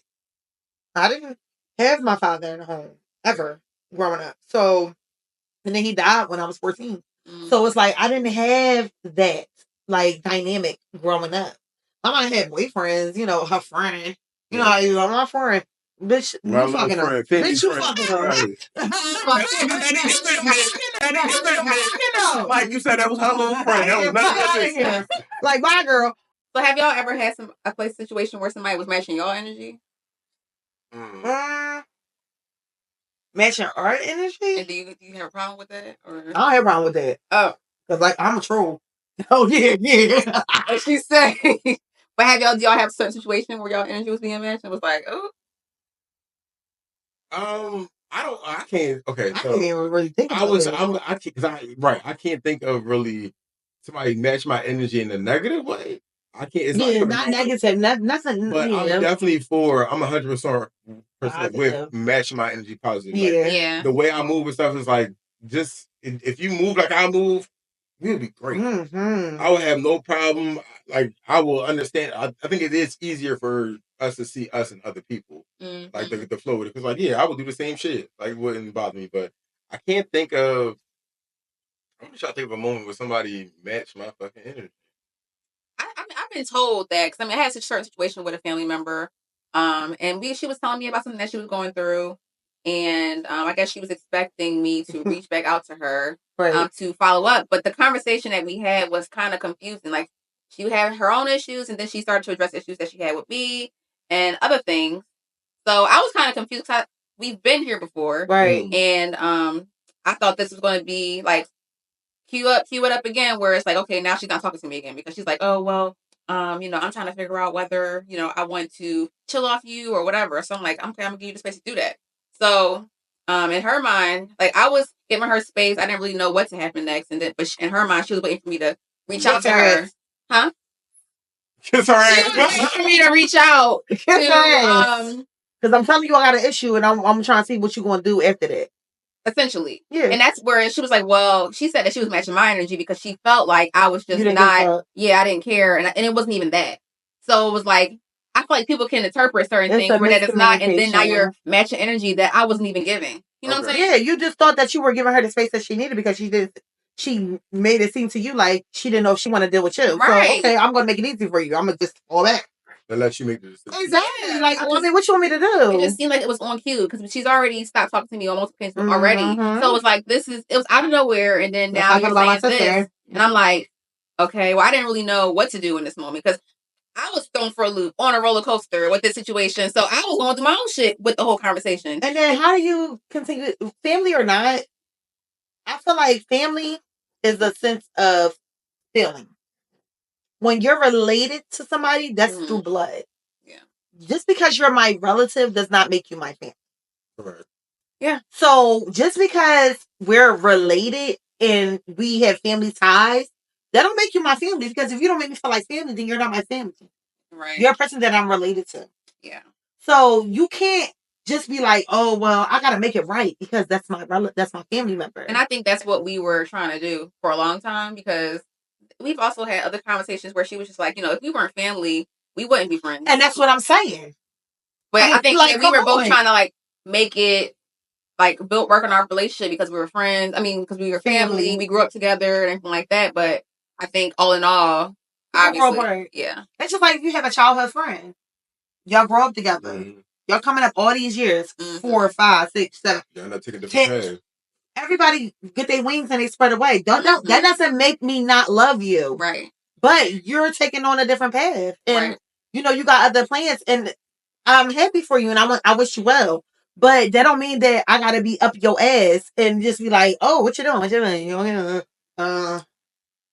I didn't have my father in the home ever growing up. So and then he died when I was 14. So it's like I didn't have that like dynamic growing up. I might have boyfriends, her friend. You know how you are my friend. Bitch, my you fucking her. Bitch, you fucking her. Like you said, that was her little friend. That was nothing. Like my girl. So have y'all ever had a place situation where somebody was matching your energy? Matching our energy? And do you have a problem with that? Or? I don't have a problem with that. Oh. Because like I'm a troll. Oh yeah. What she say? But do y'all have a certain situation where y'all energy was being matched and was like, oh? I can't. Okay, so I can't even really think about it. I can't think of really somebody match my energy in a negative way. I can't. It's not negative. Nothing. But I'm definitely I'm 100% with matching my energy positive. Yeah. The way I move and stuff is like just if you move like I move, we'll be great. I will have no problem. Like I will understand. I think it is easier for us to see us and other people. Like the flow with it. Because like I would do the same shit. Like it wouldn't bother me. But I can't think of. I'm just trying to think of a moment where somebody matched my fucking energy. I've been told that because I had a certain situation with a family member, and she was telling me about something that she was going through, and I guess she was expecting me to reach back out to her to follow up, but the conversation that we had was kind of confusing. Like she had her own issues, and then she started to address issues that she had with me and other things. So I was kind of confused. We've been here before, right? And I thought this was going to be like. Cue it up again where it's like, okay, now she's not talking to me again because she's like, oh, well, I'm trying to figure out whether, I want to chill off you or whatever. So I'm like, okay, I'm going to give you the space to do that. So in her mind, like I was giving her space. I didn't really know what to happen next, and then, but in her mind, she was waiting for me to reach out to her. Huh? Kiss her She was waiting for me to reach out to because I'm telling you, I got an issue, and I'm trying to see what you're gonna do after that. Essentially, yeah, and that's where she was like, "Well," she said that she was matching my energy because she felt like I was just not. Yeah, I didn't care, and it wasn't even that. So it was like I feel like people can interpret certain things where that it's not, and then now you're matching energy that I wasn't even giving. You know what I'm saying? Yeah, you just thought that you were giving her the space that she needed because she made it seem to you like she didn't know if she wanted to deal with you. Right. So okay, I'm gonna make it easy for you. I'm gonna just fall back. And let you make the decision. Exactly. Yeah, like, I mean, what you want me to do? It just seemed like it was on cue because she's already stopped talking to me on multiple occasions already. So it was like it was out of nowhere, and then now you're saying this, and I'm like, okay, well, I didn't really know what to do in this moment because I was thrown for a loop on a roller coaster with this situation. So I was going through my own shit with the whole conversation. And then how do you continue, family or not? I feel like family is a sense of feeling. When you're related to somebody, that's through blood. Yeah. Just because you're my relative does not make you my family. Right. Yeah. So just because we're related and we have family ties, that don't make you my family. Because if you don't make me feel like family, then you're not my family. Right. You're a person that I'm related to. Yeah. So you can't just be like, oh well, I gotta make it right because that's my family member. And I think that's what we were trying to do for a long time because we've also had other conversations where she was just like, if we weren't family, we wouldn't be friends. And that's what I'm saying. But I think like, we were both trying to like make it like work on our relationship because we were friends. I mean, because we were family, we grew up together and everything like that. But I think all in all, obviously, yeah. It's just like if you have a childhood friend, y'all grow up together. Mm-hmm. Y'all coming up all these years, 4, 5, 6, 7. Y'all not taking different paths. Everybody get their wings and they spread away. That doesn't make me not love you. Right. But you're taking on a different path. And you got other plans and I'm happy for you and I wish you well. But that don't mean that I gotta be up your ass and just be like, oh, what you doing? What you doing?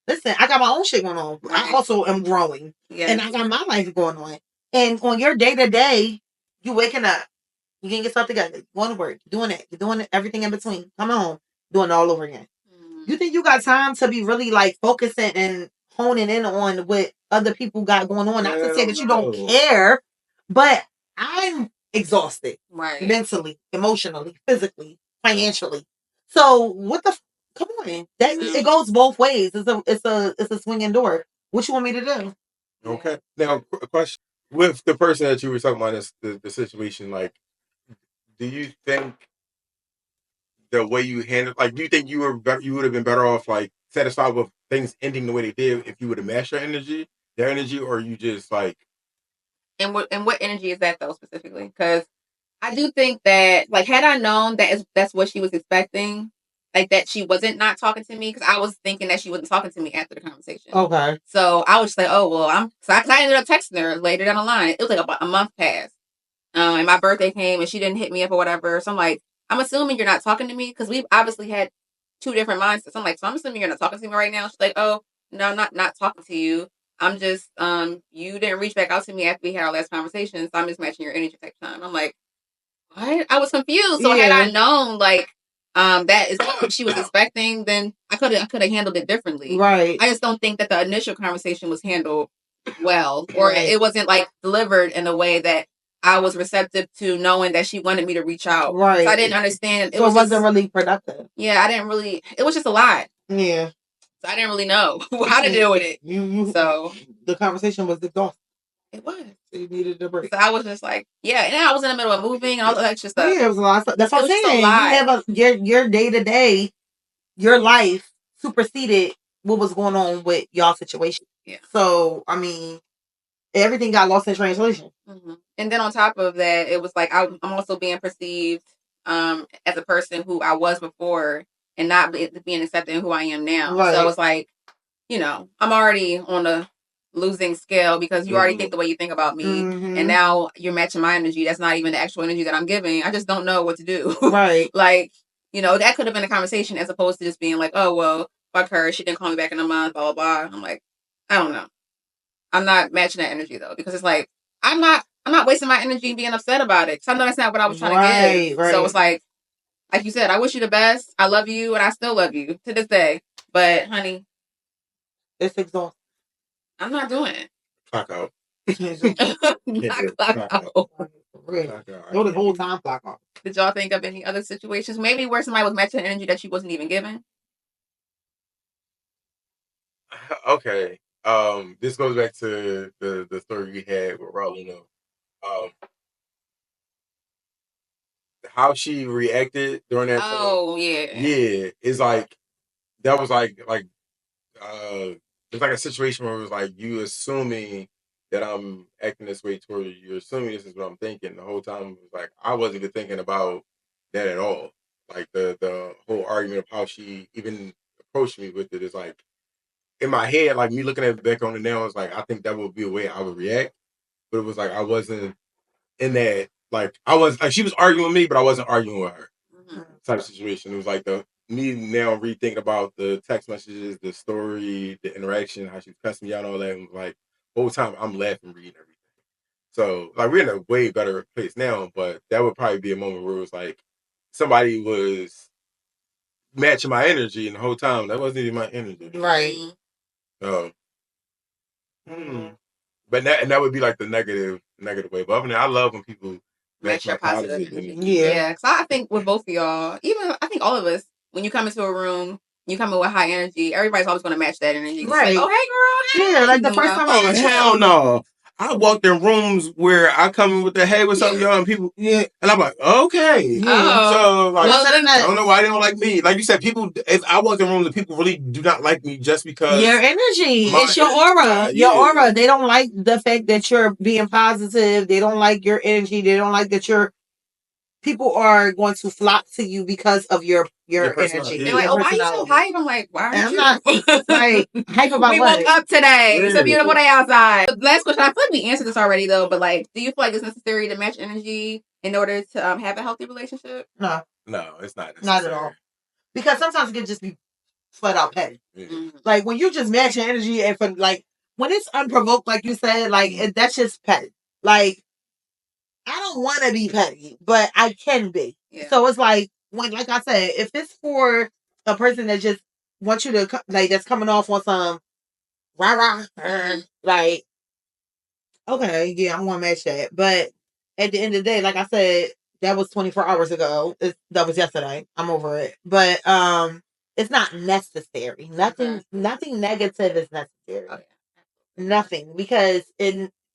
Listen, I got my own shit going on. Right. I also am growing. Yes. And I got my life going on. And on your day to day, you waking up. You getting yourself together. Going to work. Doing it. You're doing everything in between. Come on. Doing it all over again. Mm. You think you got time to be really like focusing and honing in on what other people got going on? Not to say that you don't care, but I'm exhausted. Right. Mentally, emotionally, physically, financially. So what the come on. It goes both ways. It's a swinging door. What you want me to do? Okay. Now a question. With the person that you were talking about, the situation, like, do you think the way you handled, like, do you think you would have been better off, like, satisfied with things ending the way they did if you would have matched their energy, or you just like? And what energy is that though specifically? Because I do think that, like, had I known that's what she was expecting, like that she wasn't not talking to me, because I was thinking that she wasn't talking to me after the conversation. Okay. So I was just like, oh well, I ended up texting her later down the line. It was like about a month passed. And my birthday came and she didn't hit me up or whatever. So I'm like, I'm assuming you're not talking to me because we've obviously had two different mindsets. I'm like, so I'm assuming you're not talking to me right now. She's like, oh no, I'm not talking to you. I'm just you didn't reach back out to me after we had our last conversation, so I'm just matching your energy type time. I'm like, what? I was confused. So had I known like that is what she was expecting, then I could have handled it differently. Right. I just don't think that the initial conversation was handled well, or it wasn't like delivered in a way that I was receptive to, knowing that she wanted me to reach out. Right. So I didn't understand. It wasn't really productive. Yeah, I didn't really. It was just a lot. Yeah. So I didn't really know how to deal with it. So the conversation was exhausting. It was. So you needed a break. So I was just like, yeah, and I was in the middle of moving and all that extra stuff. Yeah, it was a lot of stuff. That's what I'm saying. You have your day to day, your life superseded what was going on with y'all situation. Yeah. So I mean, everything got lost in translation. Mm-hmm. And then on top of that, it was like I'm also being perceived as a person who I was before and not being accepted in who I am now. Right. So it's like, I'm already on a losing scale because you already think the way you think about me. Mm-hmm. And now you're matching my energy. That's not even the actual energy that I'm giving. I just don't know what to do. Right. Like, that could have been a conversation as opposed to just being like, oh, well, fuck her. She didn't call me back in a month, blah, blah, blah. I'm like, I don't know. I'm not matching that energy though, because it's like, I'm not wasting my energy being upset about it. Because I know that's not what I was trying to give. Right. So it's like, like you said, I wish you the best. I love you, and I still love you to this day. But honey, it's exhausting. I'm not doing it. Clock out. Not clock out. Really? No, the whole time clock out. Did y'all think of any other situations, maybe where somebody was matching energy that you wasn't even given? Okay. This goes back to the story we had with Rolando. How she reacted during that time. Oh yeah. Yeah, it's like that was like it's like a situation where it was like you assuming that I'm acting this way toward you. You're assuming this is what I'm thinking. The whole time it was like I wasn't even thinking about that at all. Like the whole argument of how she even approached me with it is like in my head, like me looking at it back on it now, it's like I think that would be a way I would react. But it was like I wasn't in that like I was like she was arguing with me, but I wasn't arguing with her type of situation. It was like the me now rethinking about the text messages, the story, the interaction, how she was cussing me out, all that. And like the whole time I'm laughing, reading everything. So like we're in a way better place now, but that would probably be a moment where it was like somebody was matching my energy, and the whole time that wasn't even my energy. Right. So, but that would be like the negative way. But other than that, I love when people match your positive energy. Yeah. Yeah. So I think with both of y'all, even I think all of us, when you come into a room, you come in with high energy, everybody's always going to match that energy. Right. Like, oh, hey, girl. Hey. Yeah, like the first time. Oh, hell no. I walked in rooms where I come in with the hey, what's up, y'all? And people, and I'm like, okay. Yeah. So, like, Well, I don't know why they don't like me. Like you said, people, if I walk in rooms and people really do not like me just because. Your energy. It's your aura. Your aura. They don't like the fact that you're being positive. They don't like your energy. They don't like that you're. People are going to flock to you because of your energy. They're like, oh, why are you so hype? I'm like, why aren't you? I'm not like hype about we what? woke up today. It's a beautiful day outside. Last question. I feel like we answered this already though, but like, do you feel like it's necessary to match energy in order to have a healthy relationship? No, it's not necessary. Not at all. Because sometimes it can just be flat out petty. Like when you just match your energy and for like when it's unprovoked, like you said, like that's just petty. Like I don't want to be petty, but I can be. Yeah. So it's like when, like I said, if it's for a person that just wants you to like that's coming off on some rah like okay, yeah, I'm gonna match that. But at the end of the day, like I said, that was 24 hours ago. That was yesterday. I'm over it. But it's not necessary. Nothing negative is necessary. Oh, yeah. Nothing. Because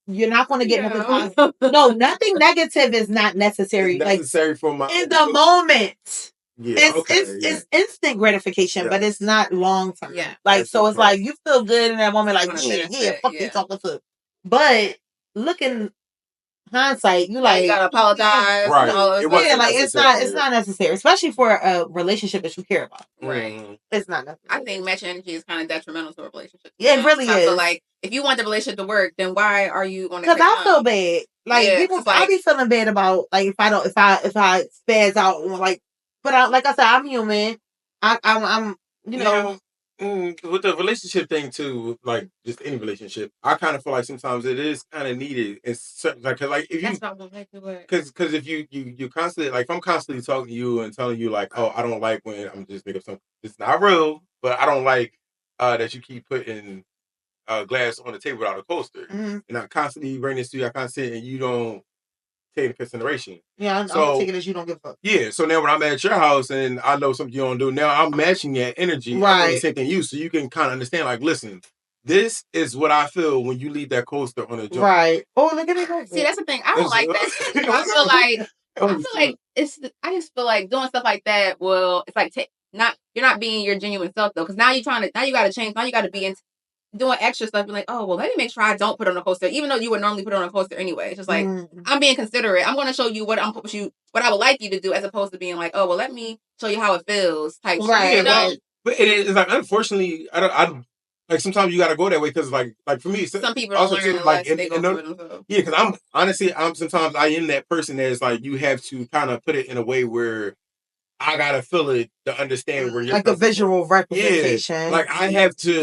you're not gonna get nothing positive. No, nothing negative is not necessary. It's necessary like, for my in the moment. Yeah, it's instant gratification, but it's not long term. Yeah. Like so it's like you feel good in that moment, like, fuck you talking to. But looking hindsight, you like you gotta apologize. Right. It's not necessary, especially for a relationship that you care about. Right. It's not necessary. I think matching energy is kind of detrimental to a relationship. Yeah, it really is. I feel like if you want the relationship to work, then why are you on? Because I feel bad. Like people, I be feeling bad about like if I spaz out like, but like I said, I'm human. I'm you know. With the relationship thing too, like just any relationship, I kind of feel like sometimes it is kind of needed. It's certain, like, cause like if you, because if you constantly like if I'm constantly talking to you and telling you like, oh, I don't like when I'm just making up something. It's not real, but I don't like that you keep putting glass on the table without a coaster, and I constantly bring this to you. I constantly and you don't take into consideration. Yeah, I'm taking it as you don't give a fuck. Yeah, so now when I'm at your house and I know something you don't do, now I'm matching that energy. Right. I'm taking you, so you can kind of understand, like, listen, this is what I feel when you leave that coaster on the joint. Right. Oh, look at it. See, that's the thing. I don't like that. I feel like I just feel like doing stuff like that will, it's like, you're not being your genuine self though, because now you got to change, now you got to be doing extra stuff, be like, oh, well, let me make sure I don't put on a coaster, even though you would normally put on a coaster anyway. It's just like, I'm being considerate. I'm going to show you what I would like you to do, as opposed to being like, oh, well, let me show you how it feels type right, shit, you know? Right. But it's like, unfortunately, I like sometimes you got to go that way because like for me, some people don't learn unless they go through it themselves. Yeah, because I'm sometimes I am that person that is like, you have to kind of put it in a way where I gotta feel it to understand where you're like a visual representation. Yeah, like I have to.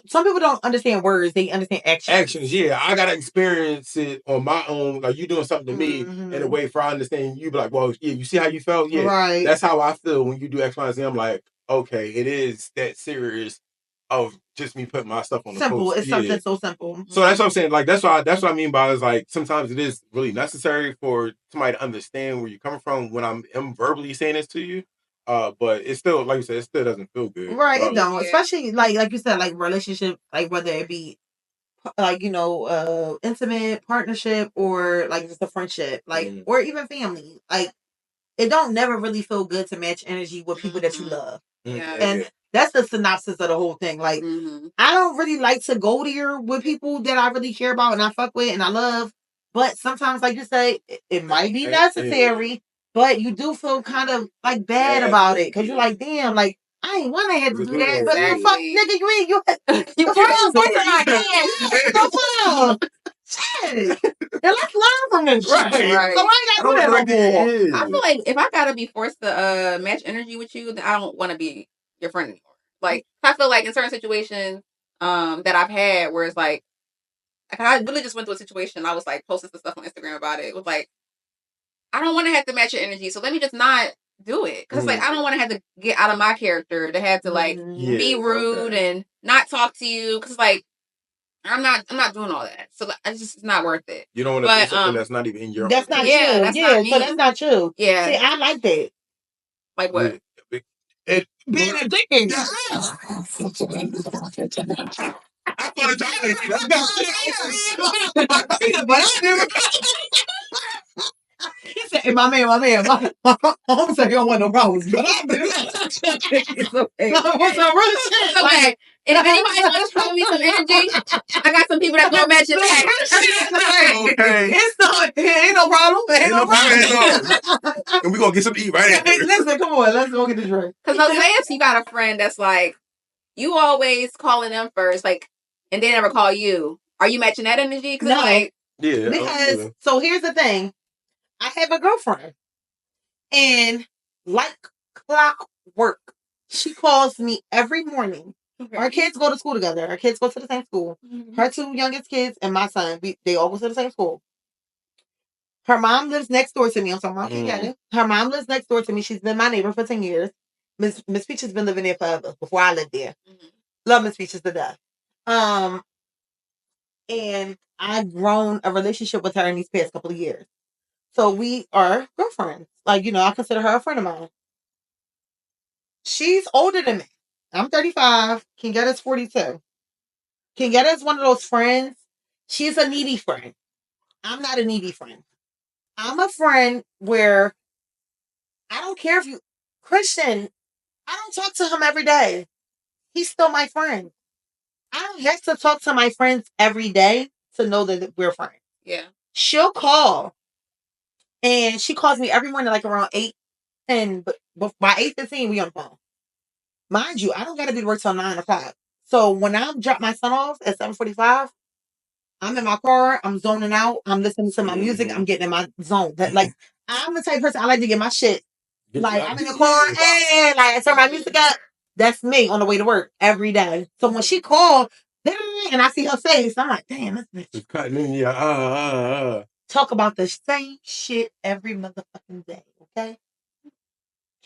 Some people don't understand words; they understand actions. Actions, yeah. I gotta experience it on my own. Like you doing something to me in a way for I understand you. Be like, well, yeah, you see how you felt, yeah. Right. That's how I feel when you do X, Y, Z. I'm like, okay, it is that serious of just me putting my stuff on the simple. post. It's something so simple. So that's what I'm saying. Like that's what I mean by is like sometimes it is really necessary for somebody to understand where you're coming from when I'm verbally saying this to you. But it's still like you said, it still doesn't feel good. Right, it don't. Especially like you said, like relationship, like whether it be like intimate partnership or like just a friendship, like or even family. Like it don't never really feel good to match energy with people that you love. And that's the synopsis of the whole thing. Like I don't really like to go there with people that I really care about and I fuck with and I love. But sometimes, like you say, it might be necessary, but you do feel kind of like bad about it because you're like, damn, like I ain't want to have to do that, but no fuck, nigga, you friends with my hand. Come on, shit. And let's learn from this shit. Right. So I ain't gotta do that no more. I feel like if I gotta be forced to match energy with you, then I don't want to be your friend anymore. Like I feel like in certain situations that I've had where it's like I really just went through a situation. I was like posting some stuff on Instagram about it. It was like I don't want to have to match your energy, so let me just not do it because it's like I don't want to have to get out of my character to have to like be rude and not talk to you because like I'm not doing all that. So it's not worth it. You don't want to do something that's not even in your. That's not yeah, true. that's yeah, not me. So that's not true. Yeah. See, I like that. Like what? Being a dickhead. I apologize. He said, my man, home said he don't want no problems, but I do. It's okay. What's up, real shit? Okay. And if anybody wants to show me some energy, I got some people that's gonna match it. Okay. Ain't no problem. Ain't no problem. And we're gonna get something to eat right after. Listen, come on, let's go get the drink. Because let's say if you got a friend that's like, you always calling them first, like, and they never call you. Are you matching that energy? Because no. like, yeah. Because so here's the thing. I have a girlfriend, and like clockwork, she calls me every morning. Okay. Our kids go to school together. Our kids go to the same school. Her two youngest kids and my son, they all go to the same school. Her mom lives next door to me. I'm talking about Kenyatta. Her mom lives next door to me. She's been my neighbor for 10 years. Miss Peach has been living there forever before I lived there. Love Miss Peaches to death. And I've grown a relationship with her in these past couple of years. So we are girlfriends. Like, I consider her a friend of mine. She's older than me. I'm 35. Kenyatta's 42. Kenyatta is one of those friends. She's a needy friend. I'm not a needy friend. I'm a friend where I don't care if you... Christian, I don't talk to him every day. He's still my friend. I don't have to talk to my friends every day to know that we're friends. Yeah. She'll call. And she calls me every morning like around 8. And by 8:15, we on the phone. Mind you, I don't got to be to work till 9 o'clock. So when I drop my son off at 7:45, I'm in my car. I'm zoning out. I'm listening to my music. I'm getting in my zone. Like I'm the type of person I like to get my shit. Like I'm in the car and like I turn my music up. That's me on the way to work every day. So when she called and I see her face, I'm like, damn, this bitch. It's cutting in your Talk about the same shit every motherfucking day. Okay.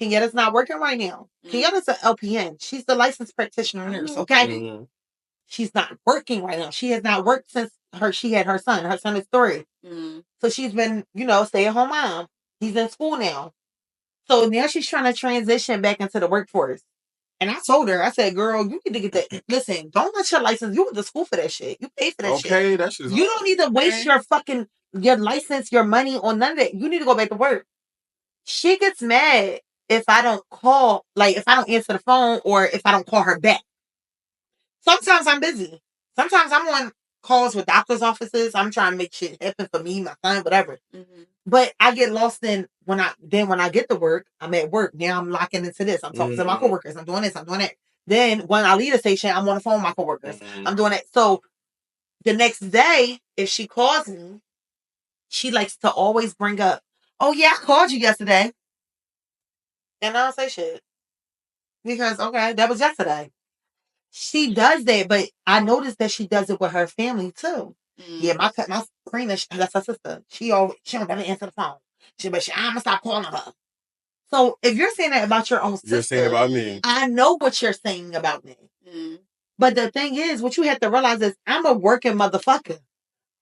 Kenyatta's not working right now. Kenyatta's an LPN. She's the licensed practitioner nurse, okay? She's not working right now. She has not worked since she had her son. Her son is 3. So she's been, stay-at-home mom. He's in school now. So now she's trying to transition back into the workforce. And I told her, I said, girl, you need to get that. Listen, don't let your license. You went to school for that shit. You pay for that shit. Okay, that's just... You don't need to waste your license, your money on none of that. You need to go back to work. She gets mad if I don't call, like if I don't answer the phone or if I don't call her back. Sometimes I'm busy. Sometimes I'm on calls with doctor's offices. I'm trying to make shit happen for me, my son, whatever. But I get lost in when I get to work, I'm at work. Now I'm locking into this. I'm talking to my coworkers. I'm doing this. I'm doing that. Then when I leave the station, I'm on the phone with my coworkers. I'm doing that. So the next day, if she calls me, she likes to always bring up, oh yeah, I called you yesterday. And I don't say shit. Because, okay, that was yesterday. She does that, but I noticed that she does it with her family too. Yeah, my Karina, that's her sister. She don't ever answer the phone. I'm gonna stop calling her. So if you're saying that about your own sister, you're saying about me. I know what you're saying about me. But the thing is, what you have to realize is I'm a working motherfucker.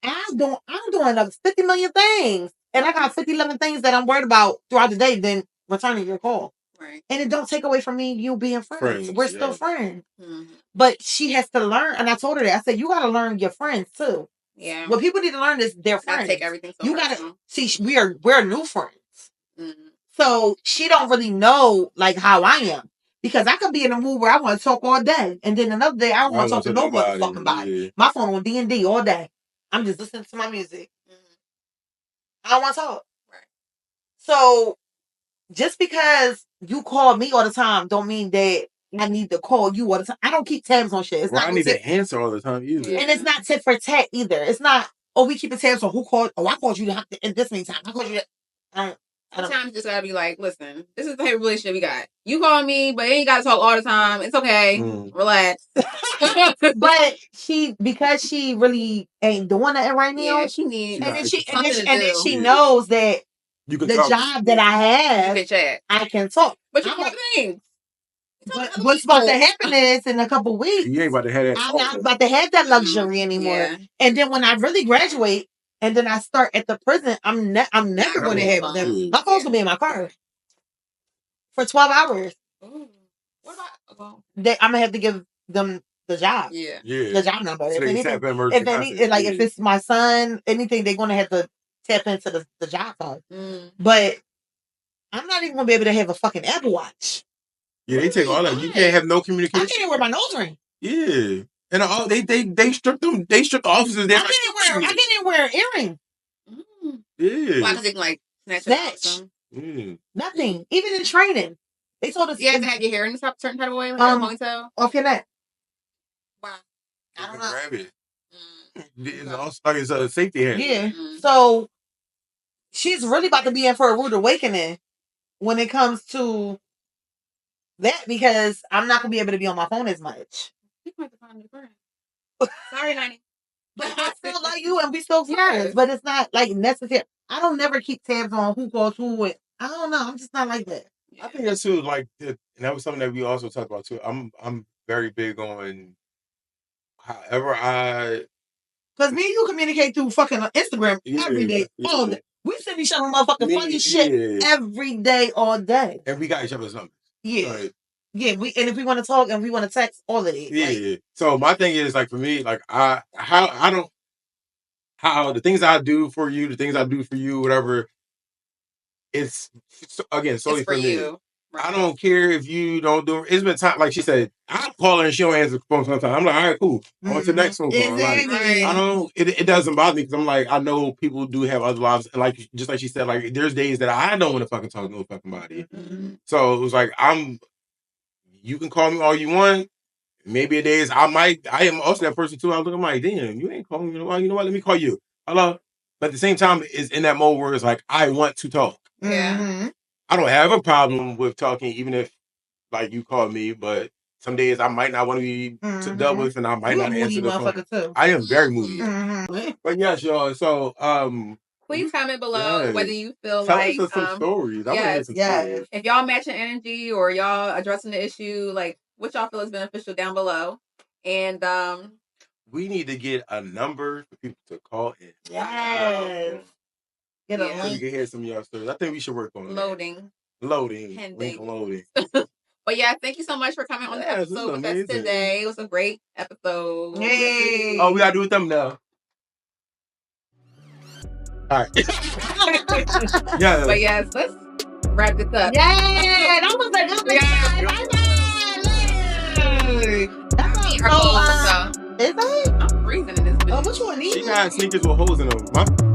I'm doing 50 million things. And I got 50 11 things that I'm worried about throughout the day than returning your call. Right. And it don't take away from me you being friends. We're still friends. Mm-hmm. But she has to learn, and I told her that. I said, you gotta learn your friends too. Yeah. What people need to learn is their friends. Take everything so you personal. Gotta see we're new friends. Mm-hmm. So she don't really know like how I am. Because I could be in a mood where I want to talk all day, and then another day I don't want to talk to no motherfucking body. Yeah. My phone on D&D all day. I'm just listening to my music. Mm-hmm. I don't want to talk. Right. So just because you call me all the time, don't mean that I need to call you all the time. I don't keep tabs on shit. It's not I need to answer all the time either. And it's not tit for tat either. It's not, we keep tabs on who called. Oh, I called you this many times. I called you that. Sometimes you just gotta be like, listen, this is the type of relationship we got. You call me, but you ain't gotta talk all the time. It's okay. Relax. But because she really ain't doing nothing right now. Yeah, she needs and then she knows that the job that I have, you can chat. I can talk. But you have things. But what's about to happen is in a couple of weeks, you ain't about to have that. I'm not about to have that luxury anymore. Yeah. And then when I really graduate and then I start at the prison, I'm never going to have them. My phone's gonna be in my car for 12 hours. Ooh. What about I'm gonna have to give them the job. Yeah. The job number. So if it's my son, anything, they're gonna have to tap into the job phone. But I'm not even gonna be able to have a fucking Apple Watch. Yeah, they take all that. You can't have no communication. I can't even wear my nose ring. Yeah. And they stripped them. They stripped the officers. I can't even wear an earring. Yeah. Why? Because they can like snatch. Nothing. Even in training, they told us you have to have your hair in a certain type of way, like a ponytail, off your neck. Wow. I don't know. Grab it. It's also like it's a safety hair. Yeah. So she's really about to be in for a rude awakening when it comes to that, because I'm not gonna be able to be on my phone as much. You might have to find a new friend. Sorry, honey. But I still like you and we still friends. But it's not like necessary. I don't never keep tabs on who calls who. And I don't know. I'm just not like that. I think that's too, like, and that was something that we also talked about too. I'm very big on however because me and you communicate through fucking Instagram every day, all day. We send each other motherfucking funny shit every day, all day. And we got each other's numbers. Yeah. Like, yeah, and if we want to talk and we want to text, all of it. Yeah. Like, so my thing is, like, for me, like, how the things I do for you, the things I do for you, whatever, it's again solely for me. You. Right. I don't care if you don't do it. It's been time, like she said, I call her and she don't answer the phone sometimes. I'm like, all right, cool. On to the next phone call. Like, I don't. It doesn't bother me because I'm like, I know people do have other lives, and like just like she said, like there's days that I don't want to fucking talk to no fucking body. Mm-hmm. So it was like you can call me all you want. Maybe a days I am also that person too. I look at my damn, you ain't calling me. You know what? Let me call you. Hello. But at the same time, it's in that mode where it's like I want to talk. Yeah. Mm-hmm. I don't have a problem with talking, even if like you call me. But some days I might not want to be dealt with, and I might not answer the phone. Too. I am very moody. Mm-hmm. But yes, y'all. So please comment below whether you feel like some stories. Yes. Stories. If y'all matching energy or y'all addressing the issue, like what y'all feel is beneficial down below. And we need to get a number for people to call in. Yes. Get a link. So we can hear some of y'all stories. I think we should work on loading. Link loading. But yeah, thank you so much for coming on the episode with us today. It was a great episode. Yay. Oh, we gotta do with them now. All right. Yeah. But yes, let's wrap this up. Yeah, that was a good one. That's Is it? I'm freezing in this bitch. Oh, which one? She got sneakers with holes in them.